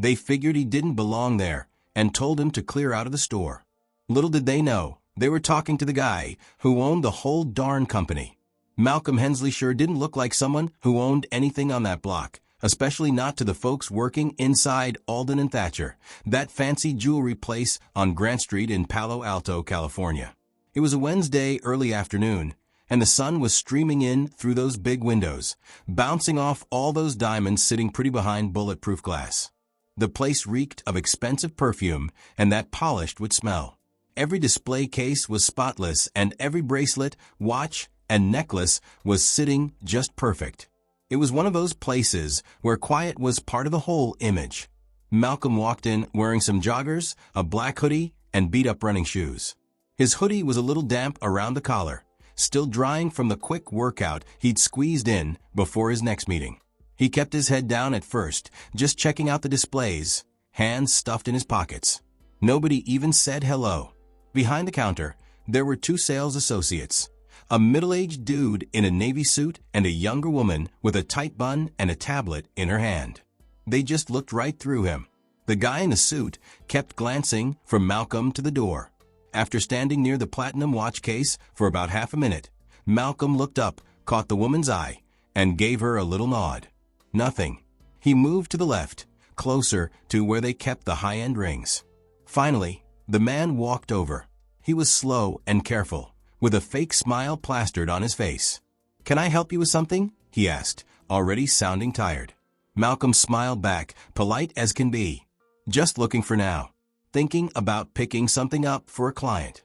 They figured he didn't belong there and told him to clear out of the store. Little did they know, they were talking to the guy who owned the whole darn company. Malcolm Hensley sure didn't look like someone who owned anything on that block, especially not to the folks working inside Alden and Thatcher, that fancy jewelry place on Grant Street in Palo Alto, California. It was a Wednesday early afternoon, and the sun was streaming in through those big windows, bouncing off all those diamonds sitting pretty behind bulletproof glass. The place reeked of expensive perfume and that polished wood smell. Every display case was spotless, and every bracelet, watch, and necklace was sitting just perfect. It was one of those places where quiet was part of the whole image. Malcolm walked in wearing some joggers, a black hoodie, and beat-up running shoes. His hoodie was a little damp around the collar, still drying from the quick workout he'd squeezed in before his next meeting. He kept his head down at first, just checking out the displays, hands stuffed in his pockets. Nobody even said hello. Behind the counter, there were two sales associates, a middle-aged dude in a navy suit and a younger woman with a tight bun and a tablet in her hand. They just looked right through him. The guy in the suit kept glancing from Malcolm to the door. After standing near the platinum watch case for about half a minute, Malcolm looked up, caught the woman's eye, and gave her a little nod. Nothing. He moved to the left, closer to where they kept the high-end rings. Finally, the man walked over. He was slow and careful, with a fake smile plastered on his face. "Can I help you with something?" he asked, already sounding tired. Malcolm smiled back, polite as can be. "Just looking for now. Thinking about picking something up for a client."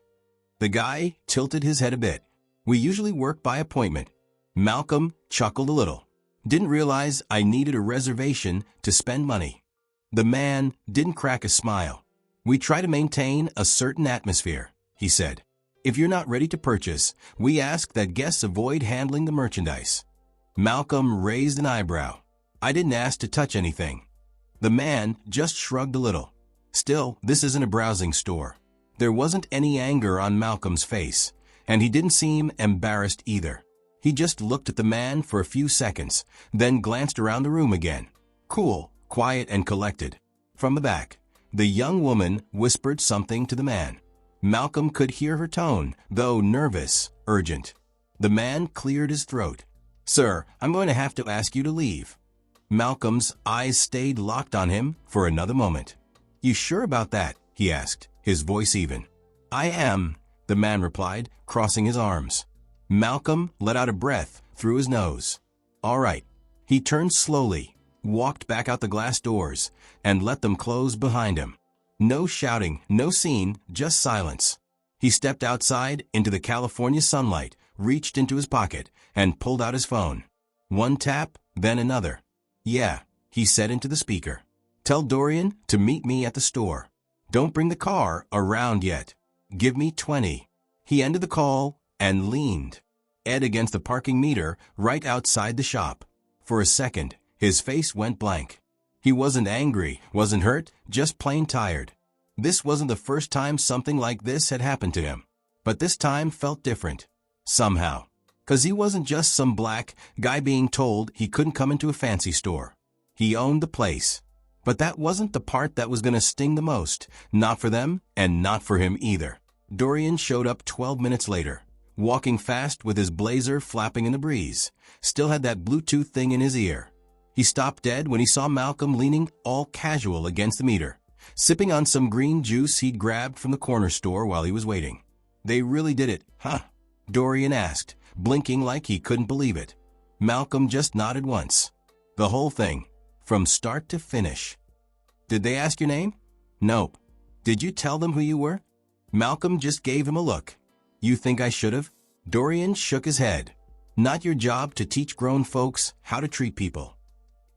The guy tilted his head a bit. "We usually work by appointment." Malcolm chuckled a little. "Didn't realize I needed a reservation to spend money." The man didn't crack a smile. "We try to maintain a certain atmosphere," he said. "If you're not ready to purchase, we ask that guests avoid handling the merchandise." Malcolm raised an eyebrow. "I didn't ask to touch anything." The man just shrugged a little. "Still, this isn't a browsing store." There wasn't any anger on Malcolm's face, and he didn't seem embarrassed either. He just looked at the man for a few seconds, then glanced around the room again. Cool, quiet, and collected. From the back, the young woman whispered something to the man. Malcolm could hear her tone, though nervous, urgent. The man cleared his throat. "Sir, I'm going to have to ask you to leave." Malcolm's eyes stayed locked on him for another moment. "You sure about that?" he asked, his voice even. "I am," the man replied, crossing his arms. Malcolm let out a breath through his nose. "All right." He turned slowly, walked back out the glass doors, and let them close behind him. No shouting, no scene, just silence. He stepped outside into the California sunlight, reached into his pocket, and pulled out his phone. One tap, then another. "Yeah," he said into the speaker. "Tell Dorian to meet me at the store. Don't bring the car around yet. Give me 20. He ended the call and leaned Ed against the parking meter right outside the shop. For a second, his face went blank. He wasn't angry, wasn't hurt, just plain tired. This wasn't the first time something like this had happened to him. But this time felt different. Somehow. 'Cause he wasn't just some black guy being told he couldn't come into a fancy store. He owned the place. But that wasn't the part that was going to sting the most. Not for them, and not for him either. Dorian showed up 12 minutes later, walking fast with his blazer flapping in the breeze. Still had that Bluetooth thing in his ear. He stopped dead when he saw Malcolm leaning all casual against the meter, sipping on some green juice he'd grabbed from the corner store while he was waiting. "They really did it, huh?" Dorian asked, blinking like he couldn't believe it. Malcolm just nodded once. "The whole thing, from start to finish." "Did they ask your name?" "Nope." "Did you tell them who you were?" Malcolm just gave him a look. "You think I should have?" Dorian shook his head. "Not your job to teach grown folks how to treat people."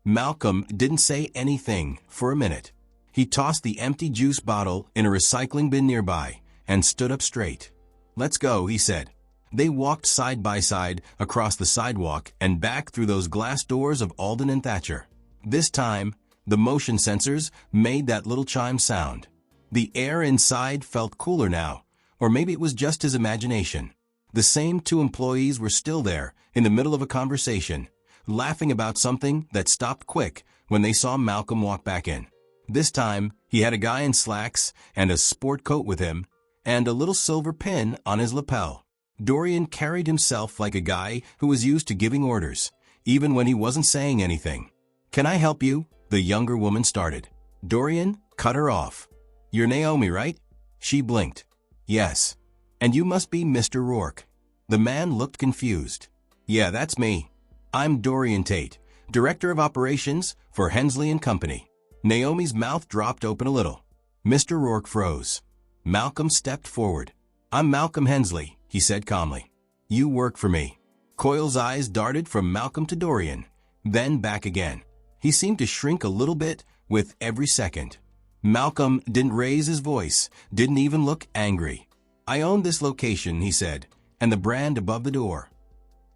Malcolm didn't say anything for a minute. He tossed the empty juice bottle in a recycling bin nearby and stood up straight. "Let's go," he said. They walked side by side across the sidewalk and back through those glass doors of Alden and Thatcher. This time, the motion sensors made that little chime sound. The air inside felt cooler now, or maybe it was just his imagination. The same two employees were still there, in the middle of a conversation, laughing about something that stopped quick when they saw Malcolm walk back in. This time, he had a guy in slacks and a sport coat with him, and a little silver pin on his lapel. Dorian carried himself like a guy who was used to giving orders, even when he wasn't saying anything. "Can I help you?" the younger woman started. Dorian cut her off. "You're Naomi, right?" She blinked. "Yes." "And you must be Mr. Rourke." The man looked confused. "Yeah, that's me. I'm Dorian Tate, Director of Operations for Hensley & Company." Naomi's mouth dropped open a little. Mr. Rourke froze. Malcolm stepped forward. "I'm Malcolm Hensley," he said calmly. "You work for me." Coyle's eyes darted from Malcolm to Dorian, then back again. He seemed to shrink a little bit with every second. Malcolm didn't raise his voice, didn't even look angry. "I own this location," he said, "and the brand above the door."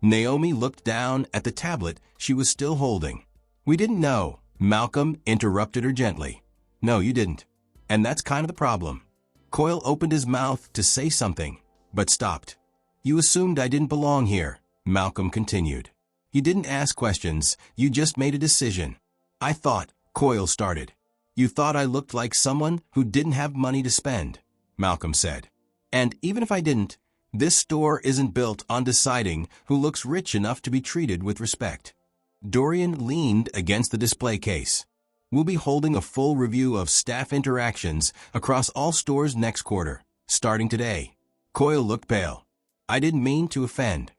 Naomi looked down at the tablet she was still holding. "We didn't know," Malcolm interrupted her gently. "No, you didn't. And that's kind of the problem." Coyle opened his mouth to say something, but stopped. "You assumed I didn't belong here," Malcolm continued. "You didn't ask questions, you just made a decision." "I thought," Coyle started. "You thought I looked like someone who didn't have money to spend," Malcolm said. "And even if I didn't, this store isn't built on deciding who looks rich enough to be treated with respect." Dorian leaned against the display case. "We'll be holding a full review of staff interactions across all stores next quarter, starting today." Coyle looked pale. "I didn't mean to offend."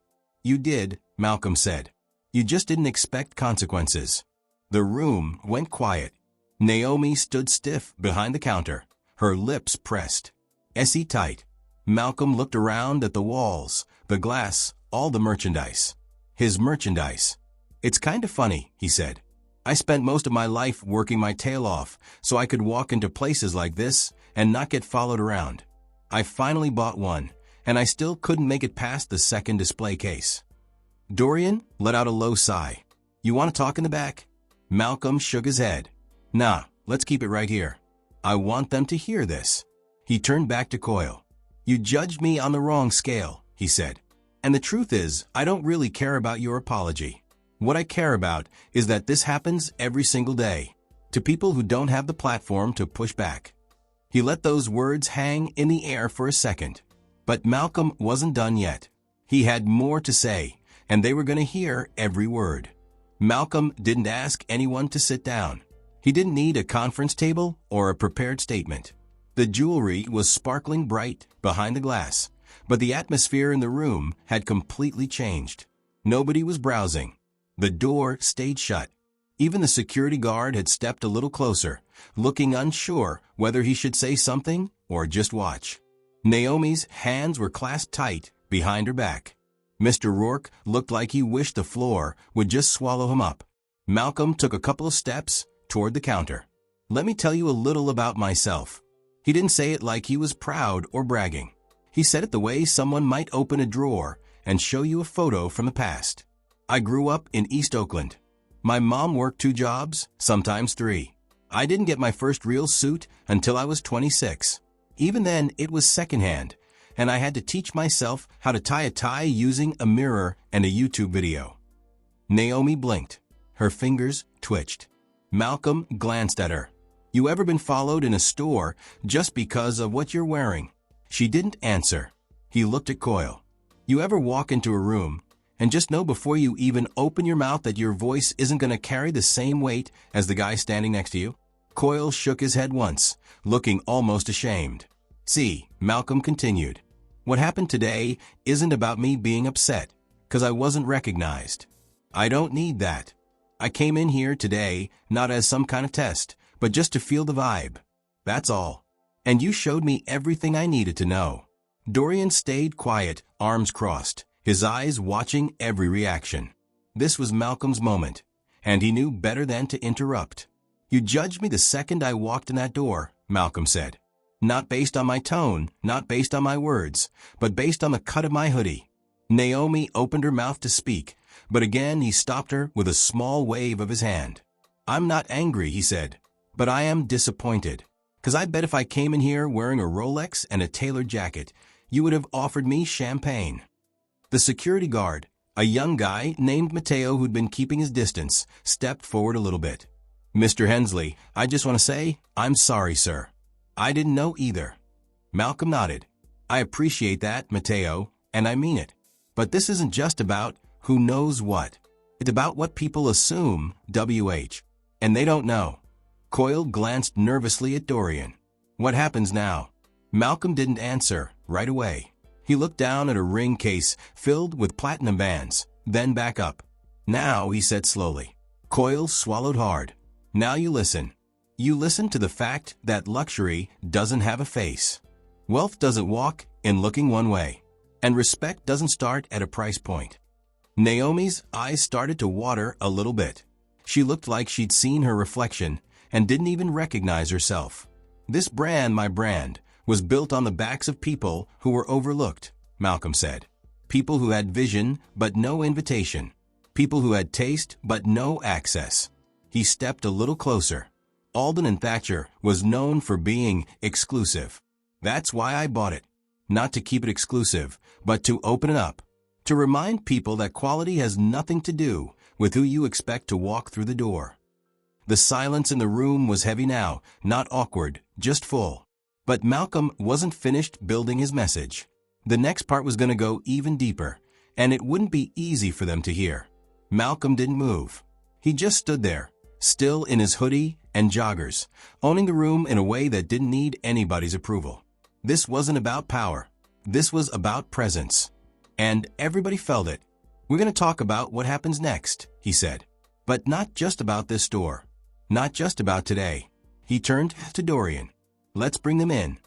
"You did," Malcolm said. "You just didn't expect consequences." The room went quiet. Naomi stood stiff behind the counter, her lips pressed. "SE tight." Malcolm looked around at the walls, the glass, all the merchandise. His merchandise. "It's kind of funny," he said. "I spent most of my life working my tail off so I could walk into places like this and not get followed around. I finally bought one, and I still couldn't make it past the second display case." Dorian let out a low sigh. "You want to talk in the back?" Malcolm shook his head. "Nah, let's keep it right here. I want them to hear this." He turned back to Coyle. "You judged me on the wrong scale," he said. "And the truth is, I don't really care about your apology. What I care about is that this happens every single day, to people who don't have the platform to push back." He let those words hang in the air for a second. But Malcolm wasn't done yet. He had more to say, and they were going to hear every word. Malcolm didn't ask anyone to sit down. He didn't need a conference table or a prepared statement. The jewelry was sparkling bright behind the glass, but the atmosphere in the room had completely changed. Nobody was browsing. The door stayed shut. Even the security guard had stepped a little closer, looking unsure whether he should say something or just watch. Naomi's hands were clasped tight behind her back. Mr. Rourke looked like he wished the floor would just swallow him up. Malcolm took a couple of steps toward the counter. "Let me tell you a little about myself." He didn't say it like he was proud or bragging. He said it the way someone might open a drawer and show you a photo from the past. "I grew up in East Oakland. My mom worked 2 jobs, sometimes 3. I didn't get my first real suit until I was 26. Even then, it was secondhand, and I had to teach myself how to tie a tie using a mirror and a YouTube video." Naomi blinked. Her fingers twitched. Malcolm glanced at her. "You ever been followed in a store just because of what you're wearing?" She didn't answer. He looked at Coyle. "You ever walk into a room and just know before you even open your mouth that your voice isn't going to carry the same weight as the guy standing next to you?" Coyle shook his head once, looking almost ashamed. "See," Malcolm continued, "what happened today isn't about me being upset because I wasn't recognized. I don't need that. I came in here today not as some kind of test, but just to feel the vibe. That's all. And you showed me everything I needed to know." Dorian stayed quiet, arms crossed, his eyes watching every reaction. This was Malcolm's moment, and he knew better than to interrupt. "You judged me the second I walked in that door," Malcolm said. "Not based on my tone, not based on my words, but based on the cut of my hoodie." Naomi opened her mouth to speak, but again he stopped her with a small wave of his hand. "I'm not angry," he said, "but I am disappointed. Because I bet if I came in here wearing a Rolex and a tailored jacket, you would have offered me champagne." The security guard, a young guy named Mateo who'd been keeping his distance, stepped forward a little bit. Mr. Hensley, I just want to say, I'm sorry, sir. I didn't know either. Malcolm nodded. I appreciate that, Mateo, and I mean it. But this isn't just about who knows what. It's about what people assume, WH. And they don't know. Coyle glanced nervously at Dorian. What happens now? Malcolm didn't answer right away. He looked down at a ring case filled with platinum bands, then back up. Now, he said slowly. Coyle swallowed hard. Now you listen. You listen to the fact that luxury doesn't have a face. Wealth doesn't walk in looking one way. And respect doesn't start at a price point. Naomi's eyes started to water a little bit. She looked like she'd seen her reflection and didn't even recognize herself. This brand, my brand, was built on the backs of people who were overlooked, Malcolm said. People who had vision but no invitation. People who had taste but no access. He stepped a little closer. Alden and Thatcher was known for being exclusive. That's why I bought it. Not to keep it exclusive, but to open it up. To remind people that quality has nothing to do with who you expect to walk through the door. The silence in the room was heavy now, not awkward, just full. But Malcolm wasn't finished building his message. The next part was going to go even deeper, and it wouldn't be easy for them to hear. Malcolm didn't move. He just stood there, still in his hoodie and joggers, owning the room in a way that didn't need anybody's approval. This wasn't about power. This was about presence. And everybody felt it. We're going to talk about what happens next, he said. But not just about this store. Not just about today. He turned to Dorian. Let's bring them in.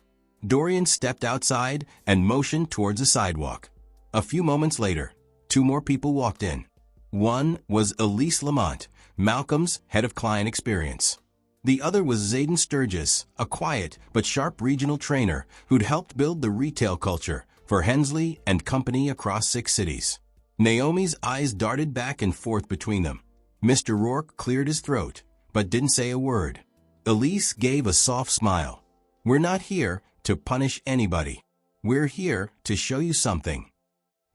Dorian stepped outside and motioned towards the sidewalk. A few moments later, 2 more people walked in. One was Elise Lamont, Malcolm's head of client experience. The other was Zayden Sturgis, a quiet but sharp regional trainer who'd helped build the retail culture for Hensley and Company across 6 cities. Naomi's eyes darted back and forth between them. Mr. Rourke cleared his throat, but didn't say a word. Elise gave a soft smile. We're not here to punish anybody. We're here to show you something.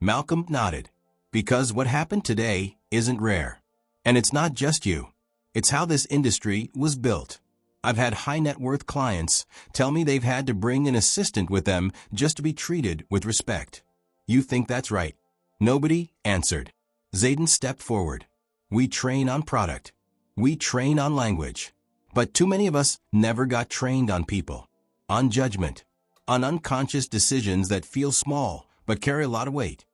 Malcolm nodded. Because what happened today isn't rare. And it's not just you. It's how this industry was built. I've had high net worth clients tell me they've had to bring an assistant with them just to be treated with respect. You think that's right? Nobody answered. Zayden stepped forward. We train on product. We train on language. But too many of us never got trained on people. On judgment. On unconscious decisions that feel small but carry a lot of weight.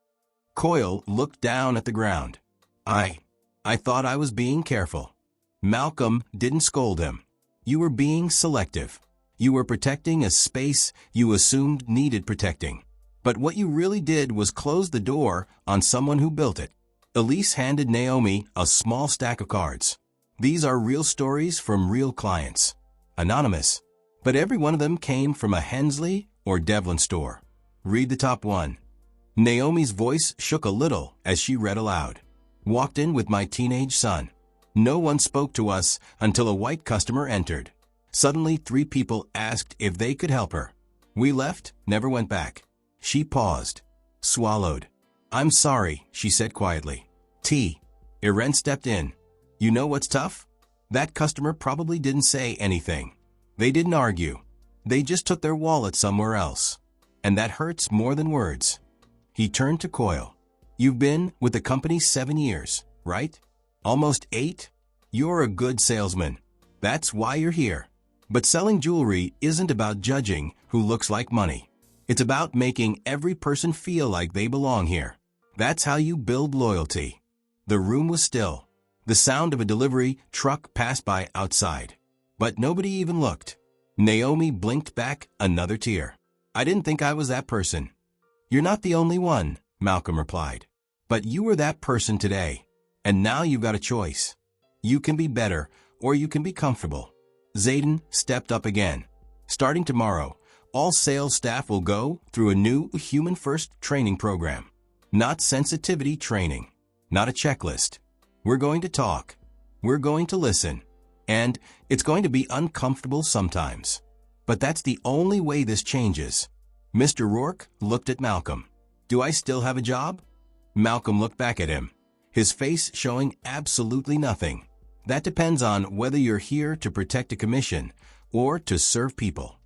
Coyle looked down at the ground. I thought I was being careful. Malcolm didn't scold him. You were being selective. You were protecting a space you assumed needed protecting. But what you really did was close the door on someone who built it. Elise handed Naomi a small stack of cards. These are real stories from real clients. Anonymous. But every one of them came from a Hensley or Devlin store. Read the top one. Naomi's voice shook a little as she read aloud. Walked in with my teenage son. No one spoke to us until a white customer entered. Suddenly 3 people asked if they could help her. We left, never went back. She paused. Swallowed. I'm sorry, she said quietly. Irene stepped in. You know what's tough? That customer probably didn't say anything. They didn't argue. They just took their wallet somewhere else. And that hurts more than words. He turned to Coyle. You've been with the company 7 years, right? Almost 8? You're a good salesman. That's why you're here. But selling jewelry isn't about judging who looks like money. It's about making every person feel like they belong here. That's how you build loyalty. The room was still. The sound of a delivery truck passed by outside. But nobody even looked. Naomi blinked back another tear. I didn't think I was that person. You're not the only one, Malcolm replied. But you were that person today. And now you've got a choice. You can be better, or you can be comfortable. Zayden stepped up again. Starting tomorrow, all sales staff will go through a new human-first training program. Not sensitivity training. Not a checklist. We're going to talk. We're going to listen. And it's going to be uncomfortable sometimes. But that's the only way this changes. Mr. Rourke looked at Malcolm. Do I still have a job? Malcolm looked back at him, his face showing absolutely nothing. That depends on whether you're here to protect a commission or to serve people.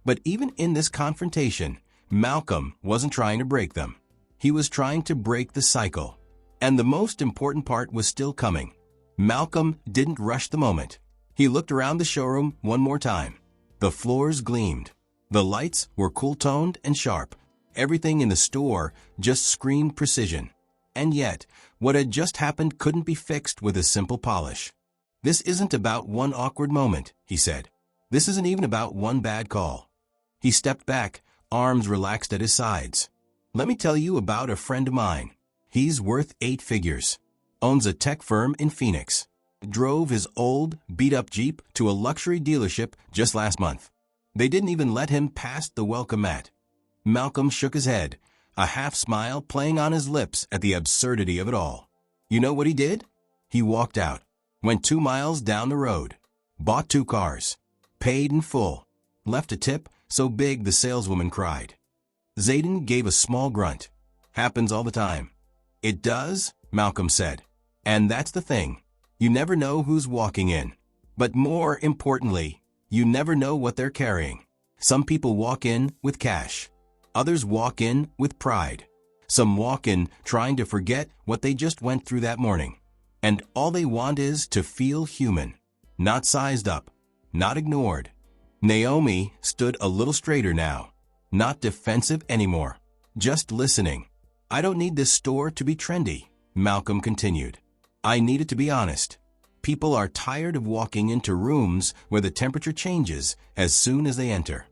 But even in this confrontation, Malcolm wasn't trying to break them. He was trying to break the cycle. And the most important part was still coming. Malcolm didn't rush the moment. He looked around the showroom one more time. The floors gleamed. The lights were cool-toned and sharp. Everything in the store just screamed precision. And yet, what had just happened couldn't be fixed with a simple polish. This isn't about one awkward moment, he said. This isn't even about one bad call. He stepped back, arms relaxed at his sides. Let me tell you about a friend of mine. He's worth 8 figures. Owns a tech firm in Phoenix. Drove his old, beat-up Jeep to a luxury dealership just last month. They didn't even let him past the welcome mat. Malcolm shook his head, a half-smile playing on his lips at the absurdity of it all. You know what he did? He walked out, went 2 miles down the road, bought 2 cars, paid in full, left a tip so big the saleswoman cried. Zayden gave a small grunt. Happens all the time. It does, Malcolm said. And that's the thing. You never know who's walking in. But more importantly, you never know what they're carrying. Some people walk in with cash. Others walk in with pride. Some walk in trying to forget what they just went through that morning. And all they want is to feel human. Not sized up. Not ignored. Naomi stood a little straighter now. Not defensive anymore. Just listening. I don't need this store to be trendy, Malcolm continued. I need it to be honest. People are tired of walking into rooms where the temperature changes as soon as they enter.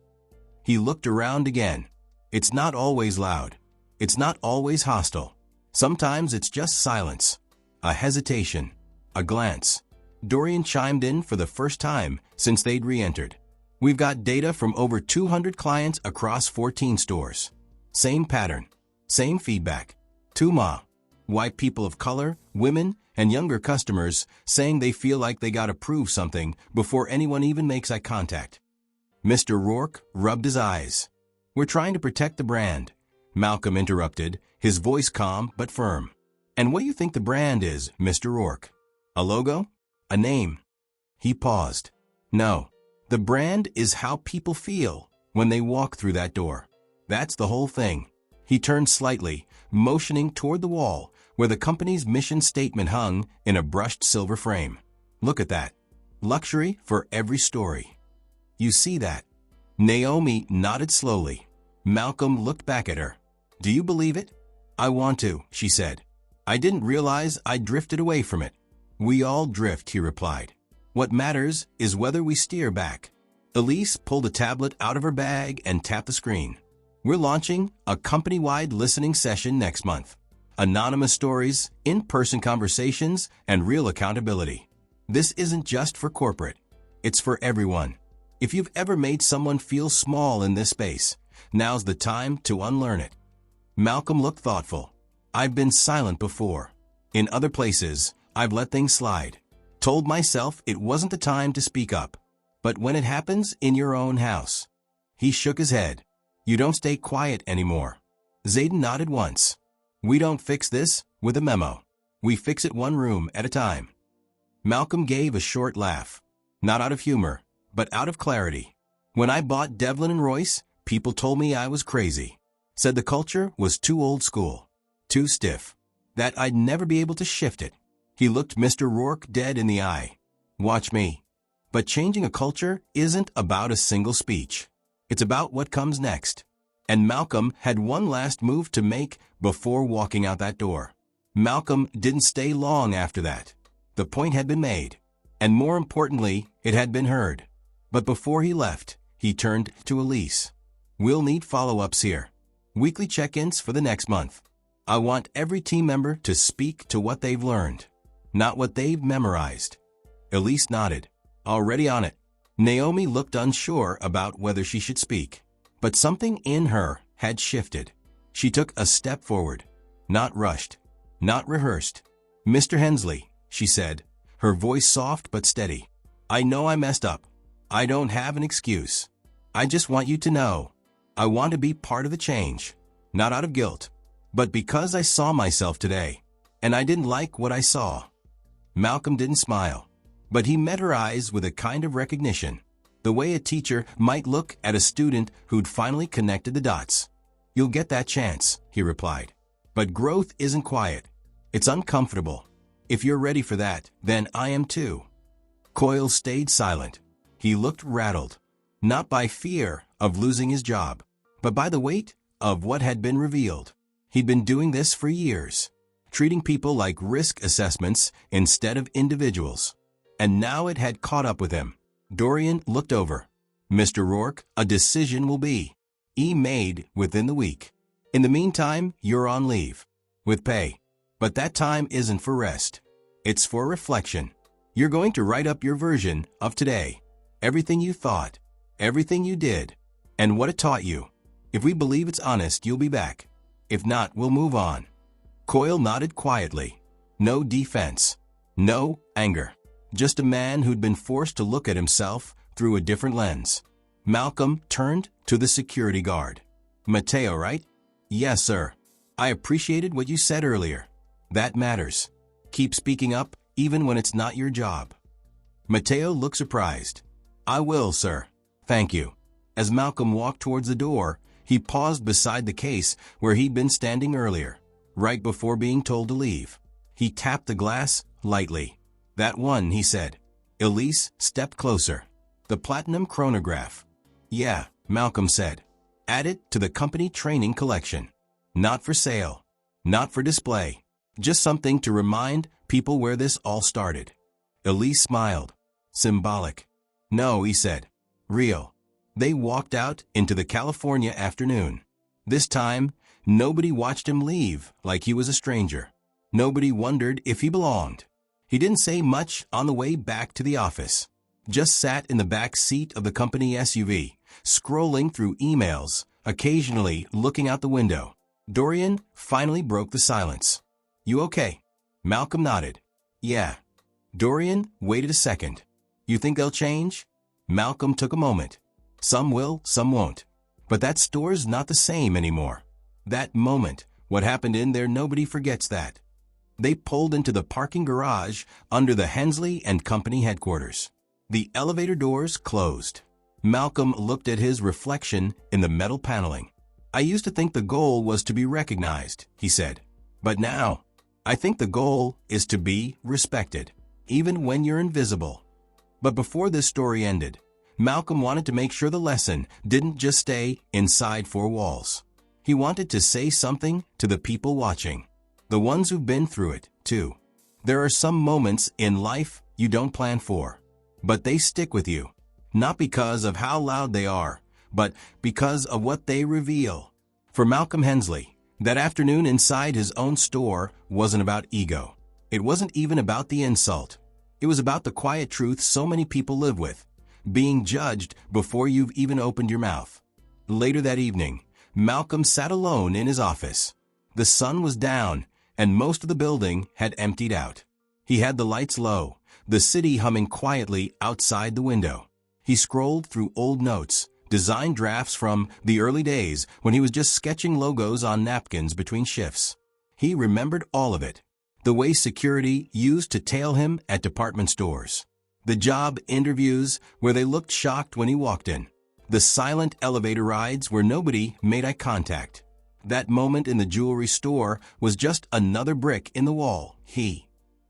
He looked around again. It's not always loud. It's not always hostile. Sometimes it's just silence. A hesitation. A glance. Dorian chimed in for the first time since they'd re-entered. We've got data from over 200 clients across 14 stores. Same pattern. Same feedback. Tuma. White people of color, women, and younger customers saying they feel like they gotta prove something before anyone even makes eye contact. Mr. Rourke rubbed his eyes. We're trying to protect the brand, Malcolm interrupted, his voice calm but firm. And what do you think the brand is, Mr. Rourke? A logo? A name? He paused. No. The brand is how people feel when they walk through that door. That's the whole thing. He turned slightly, motioning toward the wall where the company's mission statement hung in a brushed silver frame. Look at that. Luxury for every story. You see that? Naomi nodded slowly. Malcolm looked back at her. Do you believe it? I want to, she said. I didn't realize I drifted away from it. We all drift, he replied. What matters is whether we steer back. Elise pulled a tablet out of her bag and tapped the screen. We're launching a company-wide listening session next month. Anonymous stories, in-person conversations, and real accountability. This isn't just for corporate. It's for everyone. If you've ever made someone feel small in this space, now's the time to unlearn it. Malcolm looked thoughtful. I've been silent before. In other places, I've let things slide. Told myself it wasn't the time to speak up. But when it happens in your own house. He shook his head. You don't stay quiet anymore. Zayden nodded once. We don't fix this with a memo. We fix it one room at a time. Malcolm gave a short laugh. Not out of humor, but out of clarity. When I bought Devlin and Royce, people told me I was crazy. Said the culture was too old school, too stiff, that I'd never be able to shift it. He looked Mr. Rourke dead in the eye. Watch me. But changing a culture isn't about a single speech. It's about what comes next. And Malcolm had one last move to make before walking out that door. Malcolm didn't stay long after that. The point had been made. And more importantly, it had been heard. But before he left, he turned to Elise. We'll need follow-ups here. Weekly check-ins for the next month. I want every team member to speak to what they've learned, not what they've memorized. Elise nodded. Already on it. Naomi looked unsure about whether she should speak. But something in her had shifted. She took a step forward. Not rushed. Not rehearsed. Mr. Hensley, she said, her voice soft but steady. I know I messed up. I don't have an excuse. I just want you to know. I want to be part of the change. Not out of guilt, but because I saw myself today, and I didn't like what I saw. Malcolm didn't smile. But he met her eyes with a kind of recognition, the way a teacher might look at a student who'd finally connected the dots. "You'll get that chance," he replied. "But growth isn't quiet. It's uncomfortable. If you're ready for that, then I am too." Coyle stayed silent. He looked rattled, not by fear of losing his job, but by the weight of what had been revealed. He'd been doing this for years, treating people like risk assessments instead of individuals. And now it had caught up with him. Dorian looked over. "Mr. Rourke, a decision will be made within the week. In the meantime, you're on leave, with pay. But that time isn't for rest. It's for reflection. You're going to write up your version of today. Everything you thought, everything you did, and what it taught you. If we believe it's honest, you'll be back. If not, we'll move on." Coyle nodded quietly. No defense. No anger. Just a man who'd been forced to look at himself through a different lens. Malcolm turned to the security guard. "Mateo, right?" "Yes, sir. I appreciated what you said earlier. That matters. Keep speaking up, even when it's not your job." Mateo looked surprised. "I will, sir. Thank you." As Malcolm walked towards the door, he paused beside the case where he'd been standing earlier, right before being told to leave. He tapped the glass lightly. "That one," he said. Elise stepped closer. "The platinum chronograph." "Yeah," Malcolm said. "Add it to the company training collection. Not for sale. Not for display. Just something to remind people where this all started." Elise smiled. "Symbolic." "No," he said. "Real." They walked out into the California afternoon. This time, nobody watched him leave like he was a stranger. Nobody wondered if he belonged. He didn't say much on the way back to the office. Just sat in the back seat of the company SUV, scrolling through emails, occasionally looking out the window. Dorian finally broke the silence. "You okay?" Malcolm nodded. "Yeah." Dorian waited a second. "You think they'll change?" Malcolm took a moment. "Some will, some won't. But that store's not the same anymore. That moment, what happened in there, nobody forgets that." They pulled into the parking garage under the Hensley and Company headquarters. The elevator doors closed. Malcolm looked at his reflection in the metal paneling. "I used to think the goal was to be recognized," he said. "But now, I think the goal is to be respected, even when you're invisible." But before this story ended, Malcolm wanted to make sure the lesson didn't just stay inside four walls. He wanted to say something to the people watching, the ones who've been through it, too. There are some moments in life you don't plan for, but they stick with you, not because of how loud they are, but because of what they reveal. For Malcolm Hensley, that afternoon inside his own store wasn't about ego. It wasn't even about the insult. It was about the quiet truth so many people live with, being judged before you've even opened your mouth. Later that evening, Malcolm sat alone in his office. The sun was down, and most of the building had emptied out. He had the lights low, the city humming quietly outside the window. He scrolled through old notes, design drafts from the early days when he was just sketching logos on napkins between shifts. He remembered all of it. The way security used to tail him at department stores. The job interviews where they looked shocked when he walked in. The silent elevator rides where nobody made eye contact. That moment in the jewelry store was just another brick in the wall he'd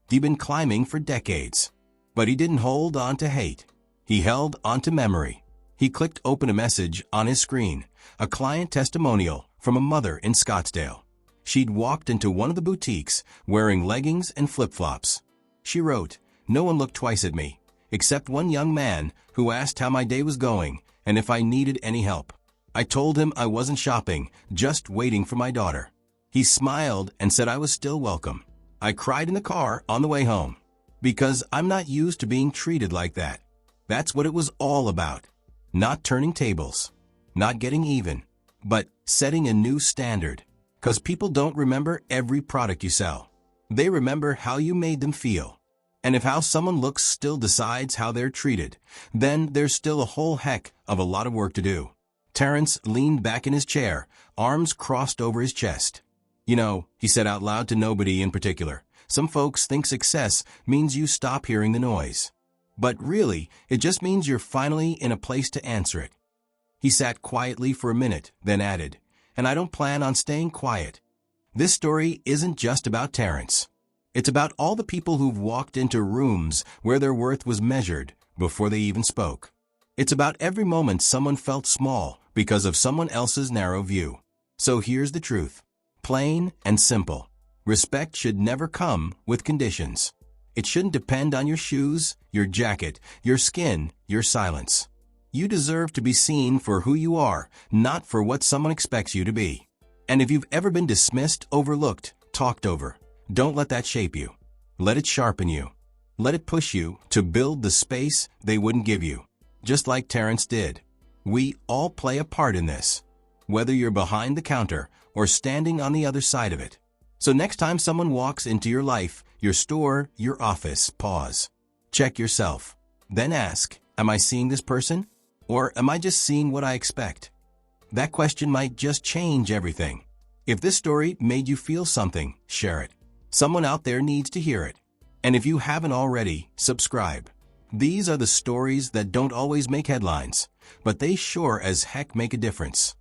been climbing for decades. But he didn't hold on to hate. He held on to memory. He clicked open a message on his screen, a client testimonial from a mother in Scottsdale. She'd walked into one of the boutiques wearing leggings and flip-flops. She wrote, "No one looked twice at me, except one young man who asked how my day was going and if I needed any help. I told him I wasn't shopping, just waiting for my daughter. He smiled and said I was still welcome. I cried in the car on the way home, because I'm not used to being treated like that." That's what it was all about. Not turning tables, not getting even, but setting a new standard. Because people don't remember every product you sell. They remember how you made them feel. And if how someone looks still decides how they're treated, then there's still a whole heck of a lot of work to do. Terrence leaned back in his chair, arms crossed over his chest. "You know," he said out loud to nobody in particular, "some folks think success means you stop hearing the noise. But really, it just means you're finally in a place to answer it. He sat quietly for a minute, then added, "And I don't plan on staying quiet." This story isn't just about Terrence. It's about all the people who've walked into rooms where their worth was measured before they even spoke. It's about every moment someone felt small because of someone else's narrow view. So here's the truth. Plain and simple. Respect should never come with conditions. It shouldn't depend on your shoes, your jacket, your skin, your silence. You deserve to be seen for who you are, not for what someone expects you to be. And if you've ever been dismissed, overlooked, talked over, don't let that shape you. Let it sharpen you. Let it push you to build the space they wouldn't give you, just like Terrence did. We all play a part in this, whether you're behind the counter or standing on the other side of it. So next time someone walks into your life, your store, your office, pause. Check yourself. Then ask, am I seeing this person? Or am I just seeing what I expect? That question might just change everything. If this story made you feel something, share it. Someone out there needs to hear it. And if you haven't already, subscribe. These are the stories that don't always make headlines, but they sure as heck make a difference.